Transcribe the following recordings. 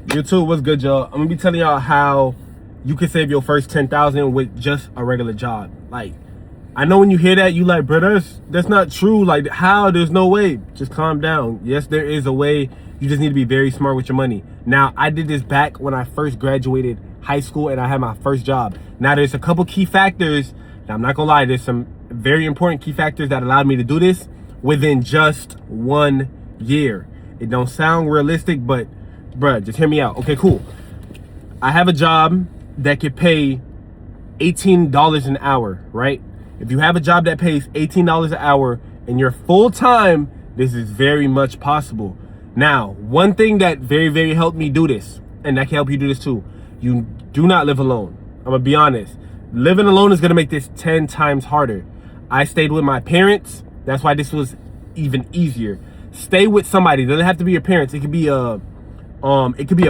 YouTube, what's good, y'all? I'm gonna be telling y'all how you can save your first 10,000 with just a regular job. Like, I know when you hear that, you like, bro, that's not true. Like, how? There's no way. Just calm down. Yes, there is a way. You just need to be very smart with your money. Now, I did this back when I first graduated high school and I had my first job. Now, there's a couple key factors. Now, I'm not gonna lie, there's some very important key factors that allowed me to do this within just 1 year. It don't sound realistic, but bruh, just hear me out. Okay, cool. I have a job that could pay $18 an hour, right? If you have a job that pays $18 an hour and you're full time, this is very much possible. Now, one thing that very helped me do this, and that can help you do this too, you do not live alone. I'm gonna be honest. Living alone is gonna make this 10 times harder. I stayed with my parents. That's why this was even easier. Stay with somebody. It doesn't have to be your parents. It could be a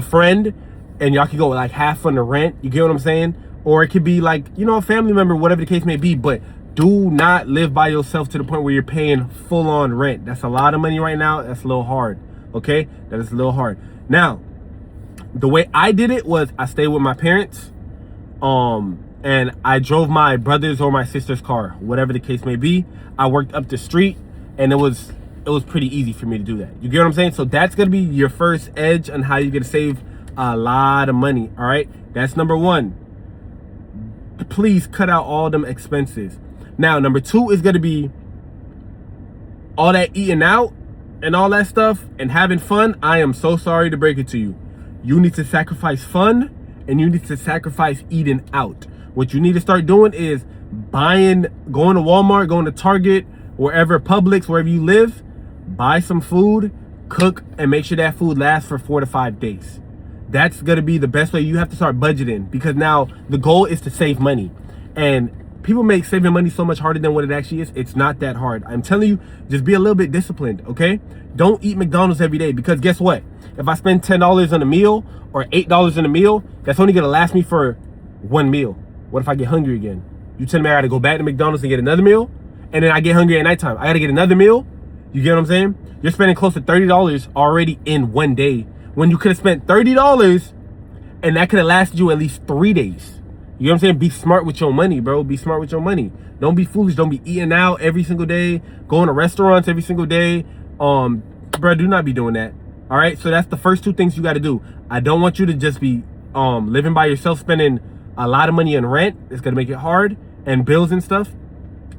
friend, and y'all can go like half on the rent. You get what I'm saying? Or it could be like, you know, a family member, whatever the case may be. But do not live by yourself to the point where you're paying full on rent. That's a lot of money right now. That's a little hard. Okay, that is a little hard. Now, the way I did it was I stayed with my parents, and I drove my brother's or my sister's car, whatever the case may be. I worked up the street, and it was pretty easy for me to do that. You get what I'm saying? So that's gonna be your first edge on how you're gonna save a lot of money. All right, that's number one. Please cut out all them expenses. Now, number two is gonna be all that eating out and all that stuff and having fun. I am so sorry to break it to you. You need to sacrifice fun and you need to sacrifice eating out. What you need to start doing is going to Walmart, going to Target, wherever, Publix, wherever you live, buy some food, cook, and make sure that food lasts for 4 to 5 days. That's gonna be the best way. You have to start budgeting, because now the goal is to save money. And people make saving money so much harder than what it actually is. It's not that hard. I'm telling you, just be a little bit disciplined, okay? Don't eat McDonald's every day, because guess what? If I spend $10 on a meal or $8 on a meal, that's only gonna last me for one meal. What if I get hungry again? You tell me I gotta go back to McDonald's and get another meal, and then I get hungry at nighttime. I gotta get another meal. You get what I'm saying? You're spending close to $30 already in one day, when you could have spent $30 and that could have lasted you at least 3 days. You know what I'm saying? Be smart with your money, bro. Be smart with your money. Don't be foolish. Don't be eating out every single day, going to restaurants every single day. Bro, do not be doing that. All right? So that's the first two things you got to do. I don't want you to just be living by yourself, spending a lot of money on rent. It's going to make it hard, and bills and stuff.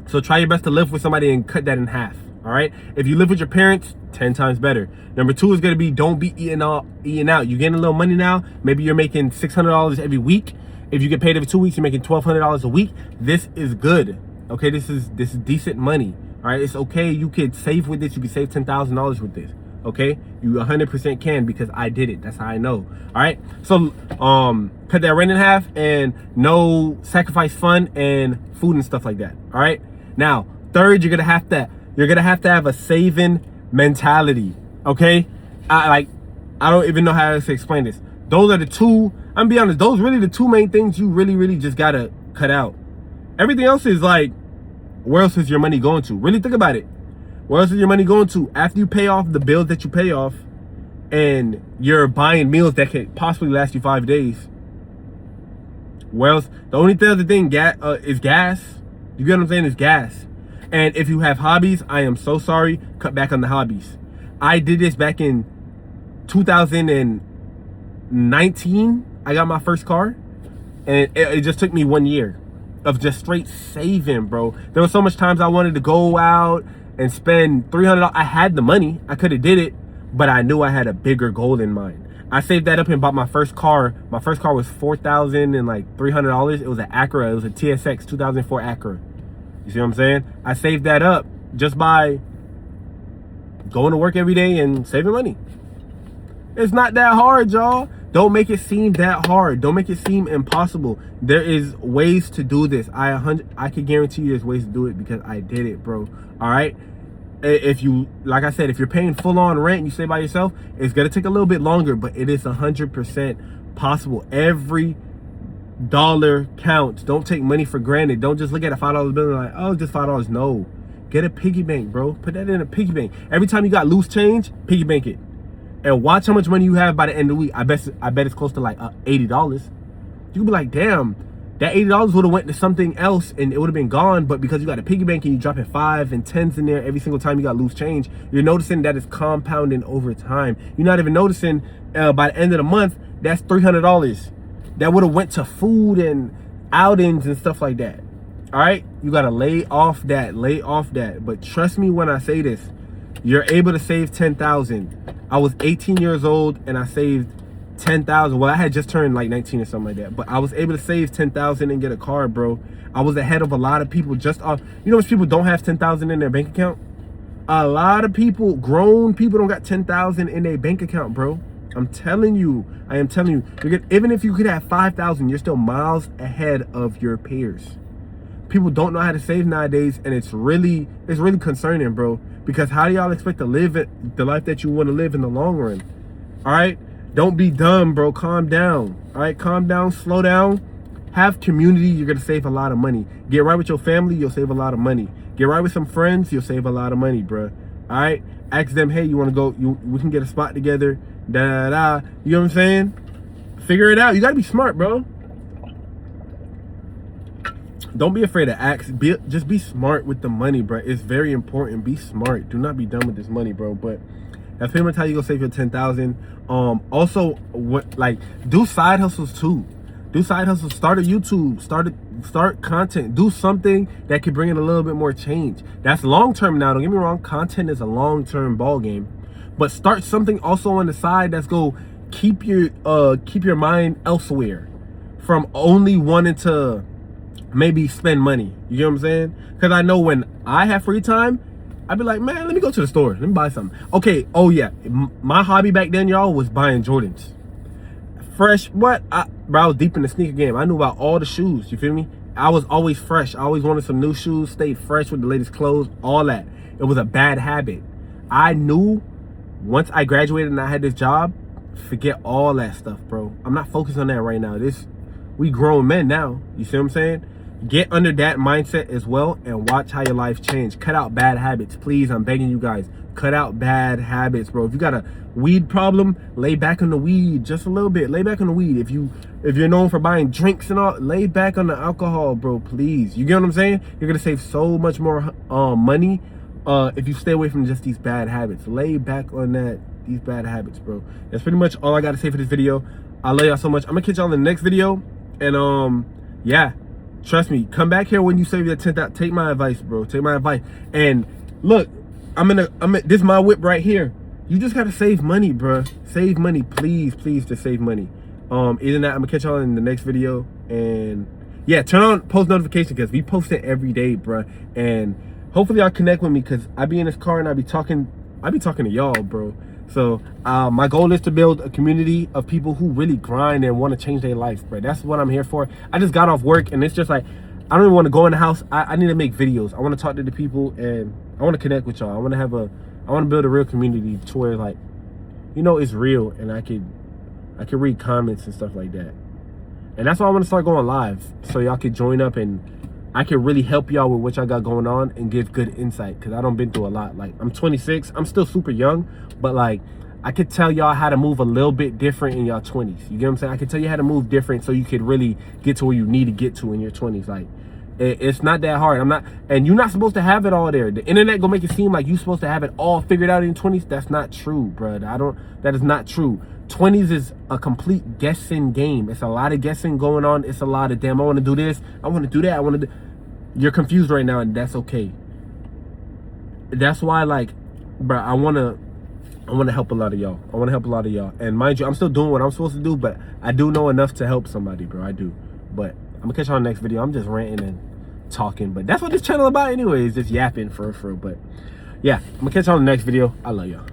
So try your best to live with somebody and cut that in half. All right? If you live with your parents, 10 times better. Number two is going to be, don't be eating out. You're getting a little money now. Maybe you're making $600 every week. If you get paid every 2 weeks, you're making $1,200 a week. This is good. Okay, this is decent money. All right, it's okay. You could save with this. You could save $10,000 with this. Okay, you 100% can, because I did it. That's how I know. All right, so cut that rent in half, and no sacrifice fun and food and stuff like that. All right. Now, third, you're gonna have to have a saving mentality. Okay, I don't even know how to explain this. Those are the two. I'm gonna be honest. Those really the two main things you really just gotta cut out. Everything else is like, where else is your money going to? Really think about it. Where else is your money going to? After you pay off the bills that you pay off, and you're buying meals that could possibly last you 5 days. Where else? The only other thing is gas. You get what I'm saying? Is gas. And if you have hobbies, I am so sorry. Cut back on the hobbies. I did this back in 2019. I got my first car, and it just took me 1 year of just straight saving, bro. There was so much times I wanted to go out and spend $300. I had the money. I could have did it, but I knew I had a bigger goal in mind. I saved that up and bought my first car. My first car was $4,300. It was an Acura. It was a TSX 2004 Acura. You see what I'm saying? I saved that up just by going to work every day and saving money. It's not that hard, y'all. Don't make it seem that hard. Don't make it seem impossible. There is ways to do this. I can guarantee you there's ways to do it, because I did it, bro. All right? If you, like I said, if you're paying full on rent and you stay by yourself, it's going to take a little bit longer, but it is 100% possible. Every dollar counts. Don't take money for granted. Don't just look at a $5 bill and like, oh, just $5. No. Get a piggy bank, bro. Put that in a piggy bank. Every time you got loose change, piggy bank it. and watch how much money you have by the end of the week. I bet it's close to like $80. You could be like, damn, that $80 would have went to something else and it would have been gone. But because you got a piggy bank and you dropping 5 and 10s in there every single time you got loose change, you're noticing that it's compounding over time. You're not even noticing by the end of the month, that's $300 that would have went to food and outings and stuff like that. All right, you got to lay off that. But trust me when I say this, you're able to save 10,000. I was 18 years old and I saved 10,000. Well, I had just turned like 19 or something like that, but I was able to save 10,000 and get a car, bro. I was ahead of a lot of people just off. You know, most people don't have 10,000 in their bank account. A lot of people, grown people, don't got 10,000 in their bank account, bro. I'm telling you, I am telling you, even if you could have 5,000, you're still miles ahead of your peers. People don't know how to save nowadays, and it's really concerning, bro. Because how do y'all expect to live the life that you want to live in the long run? All right, don't be dumb, bro. Calm down. All right, calm down, slow down. Have community. You're gonna save a lot of money. Get right with your family. You'll save a lot of money. Get right with some friends. You'll save a lot of money, bro. All right, ask them, hey, you want to go? We can get a spot together. Da da. You know what I'm saying? Figure it out. You gotta be smart, bro. Don't be afraid to ask. Just be smart with the money, bro. It's very important. Be smart. Do not be dumb with this money, bro. But that's pretty much how you gonna save your 10,000. Also, do side hustles too. Do side hustles. Start a YouTube. Start content. Do something that can bring in a little bit more change. That's long term now. Don't get me wrong. Content is a long term ball game. But start something also on the side that's go keep your mind elsewhere from only wanting to maybe spend money. You know what I'm saying? Because I know when I have free time, I'd be like, man, let me go to the store. Let me buy something. Okay, oh yeah. My hobby back then, y'all, was buying Jordans. Fresh, what? I was deep in the sneaker game. I knew about all the shoes, you feel me? I was always fresh. I always wanted some new shoes, stayed fresh with the latest clothes, all that. It was a bad habit. I knew once I graduated and I had this job, forget all that stuff, bro. I'm not focused on that right now. We grown men now. You see what I'm saying? Get under that mindset as well and watch how your life change. Cut out bad habits, please. I'm begging you guys. Cut out bad habits, bro. If you got a weed problem, lay back on the weed just a little bit. Lay back on the weed. If you're known for buying drinks and all, lay back on the alcohol, bro, please. You get what I'm saying? You're gonna save so much more money if you stay away from just these bad habits. Lay back on these bad habits, bro. That's pretty much all I gotta say for this video. I love y'all so much. I'm gonna catch y'all in the next video. And yeah. Trust me, come back here when you save your 10,000. Take my advice, bro. Take my advice. And look, this is my whip right here. You just gotta save money, bro. Save money, please, just save money. Either that, I'm gonna catch y'all in the next video. And yeah, turn on post notifications because we post it every day, bro. And hopefully y'all connect with me because I be in this car and I be talking to y'all, bro. So my goal is to build a community of people who really grind and want to change their life, bro. That's what I'm here for. I just got off work and it's just like, I don't even want to go in the house. I need to make videos. I want to talk to the people and I want to connect with y'all. I want to build a real community to where, like, you know, it's real and I could read comments and stuff like that. And that's why I want to start going live so y'all could join up and I can really help y'all with what y'all got going on and give good insight because I done been through a lot. Like, I'm 26. I'm still super young, but like, I could tell y'all how to move a little bit different in y'all 20s. You get what I'm saying? I could tell you how to move different so you could really get to where you need to get to in your 20s. Like, it's not that hard. And you're not supposed to have it all there. The internet gonna make it seem like you're supposed to have it all figured out in your 20s. That's not true, bro. That is not true. 20s is a complete guessing game. It's a lot of guessing going on. It's a lot of, damn, I want to do this, I want to do that, I want to do. You're confused right now, and that's okay. That's why, like, bro, I want to help a lot of y'all. And mind you, I'm still doing what I'm supposed to do, but I do know enough to help somebody, bro. I do. But I'm gonna catch y'all on the next video. I'm just ranting and talking, but that's what this channel about anyway, is just yapping for real. But yeah, I'm gonna catch y'all on the next video. I love y'all.